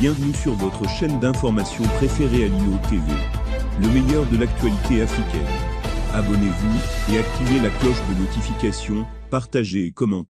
Bienvenue sur votre chaîne d'information préférée Alino TV. Le meilleur de l'actualité africaine. Abonnez-vous et activez la cloche de notification, partagez et commentez.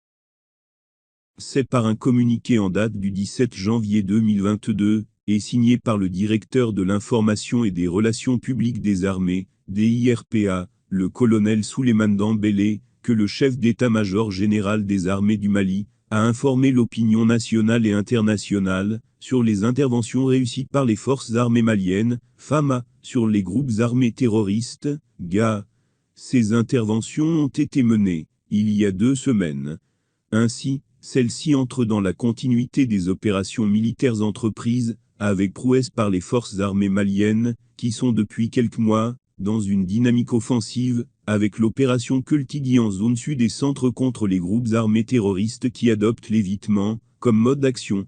C'est par un communiqué en date du 17 janvier 2022, et signé par le directeur de l'information et des relations publiques des armées, DIRPA, le colonel Souleymane Dembélé, que le chef d'état-major général des armées du Mali a informé l'opinion nationale et internationale sur les interventions réussies par les forces armées maliennes, FAMA, sur les groupes armés terroristes, GA. Ces interventions ont été menées il y a 2 semaines. Ainsi, celles-ci entrent dans la continuité des opérations militaires entreprises avec prouesse par les forces armées maliennes, qui sont depuis quelques mois dans une dynamique offensive, avec l'opération Kultigi en zone sud et centre contre les groupes armés terroristes qui adoptent l'évitement comme mode d'action.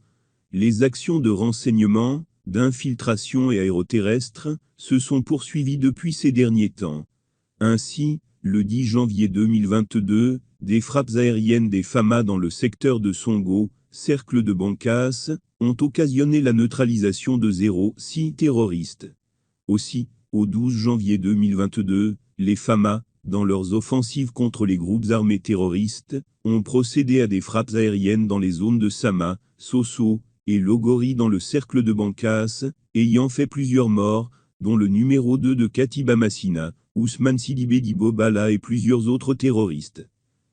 Les actions de renseignement, d'infiltration et aéroterrestre se sont poursuivies depuis ces derniers temps. Ainsi, le 10 janvier 2022, des frappes aériennes des FAMA dans le secteur de Songo, cercle de Bankas, ont occasionné la neutralisation de 6 terroristes. Aussi, au 12 janvier 2022, les FAMA, dans leurs offensives contre les groupes armés terroristes, ont procédé à des frappes aériennes dans les zones de Sama, Sosso et Logori dans le cercle de Bankas, ayant fait plusieurs morts, dont le numéro 2 de Katiba Massina, Ousmane Sidibé Dibobala et plusieurs autres terroristes.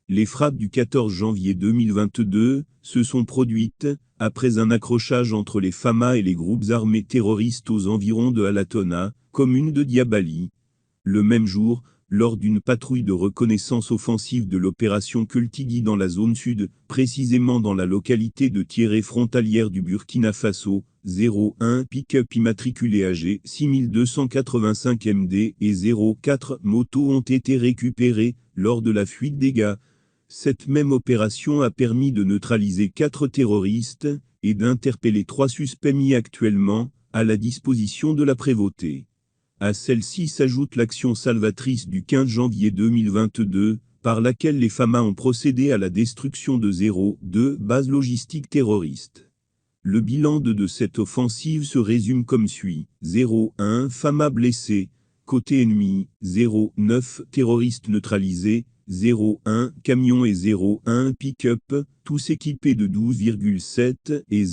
Les frappes du 14 janvier 2022 se sont produites après un accrochage entre les FAMA et les groupes armés terroristes aux environs de Alatona, commune de Diabali. Le même jour, lors d'une patrouille de reconnaissance offensive de l'opération Kultigi dans la zone sud, précisément dans la localité de Tiéré frontalière du Burkina Faso, 01 pick-up immatriculé AG 6285 MD et 04 motos ont été récupérées lors de la fuite des GA. Cette même opération a permis de neutraliser 4 terroristes et d'interpeller 3 suspects mis actuellement à la disposition de la prévôté. À celle-ci s'ajoute l'action salvatrice du 15 janvier 2022, par laquelle les FAMA ont procédé à la destruction de 2 bases logistiques terroristes. Le bilan de cette offensive se résume comme suit. 1 FAMA blessés, côté ennemi, 9 terroristes neutralisés, 1 camion et 1 pick-up, tous équipés de 12,7 et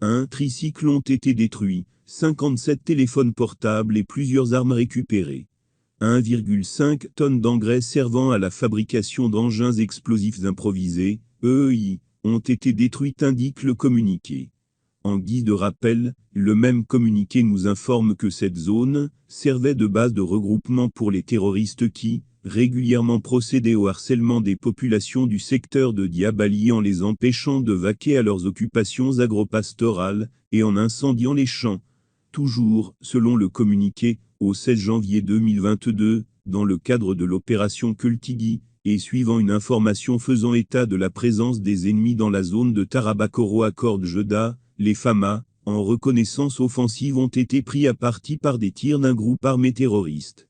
1 tricycle ont été détruits. 57 téléphones portables et plusieurs armes récupérées. 1,5 tonnes d'engrais servant à la fabrication d'engins explosifs improvisés, EEI, ont été détruites, indique le communiqué. En guise de rappel, le même communiqué nous informe que cette zone servait de base de regroupement pour les terroristes qui, régulièrement procédaient au harcèlement des populations du secteur de Diabali en les empêchant de vaquer à leurs occupations agropastorales et en incendiant les champs. Toujours, selon le communiqué, au 16 janvier 2022, dans le cadre de l'opération Kultigi, et suivant une information faisant état de la présence des ennemis dans la zone de Tarabakoro à Corde-Jeda, les FAMA, en reconnaissance offensive ont été pris à partie par des tirs d'un groupe armé terroriste.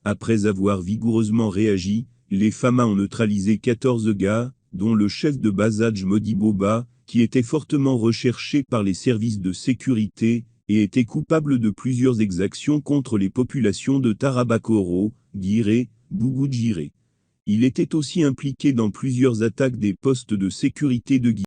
Après avoir vigoureusement réagi, les FAMA ont neutralisé 14 GA, dont le chef de Bazadj Modiboba, qui était fortement recherché par les services de sécurité, et était coupable de plusieurs exactions contre les populations de Tarabakoro, Guiré, Bougou-Djiré. Il était aussi impliqué dans plusieurs attaques des postes de sécurité de Guinée.